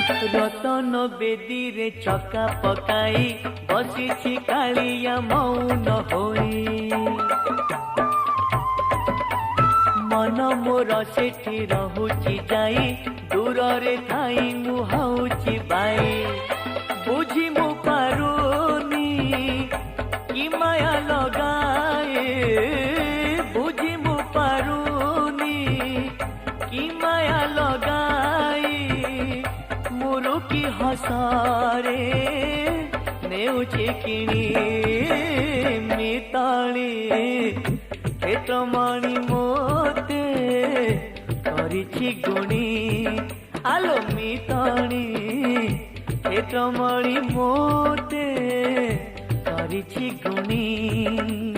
रतन बेदी रे चका पकाई बसी कालिया मौन होई मन मोर सेठी रहुची जाई दूर रे थाई मुहाउची बाई बुझी मु पारुनी कि माया लगाए बुझी मु पारुनी कि माया लगाई मुरु की हसारे नेउची किणी मिताली क्षेत्रमणि मोते करिछि गुणी आलो मिताली क्षेत्रमणि मोते करिछि गुणी।